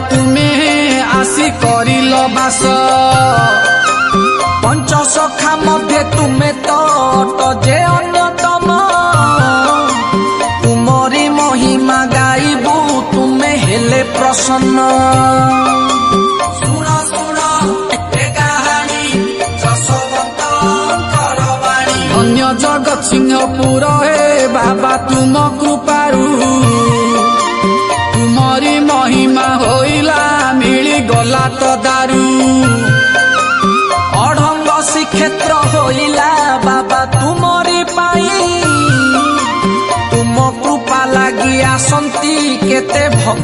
तुमे आसी करिल बास पंचसखा मध्य तुमे जे अन्यतम तुमरी महिमा गाइबू तुमे हेले प्रसन्न धन्य जगत सिंहपुर हे बाबा तुम कृपारू तुमरी महिमा होइला मिली गला तो दारू अढ़ंग श्रीक्षेत्र होइला बाबा तुमरी पाई तुम कृपा लगी आसंती केते भक्त।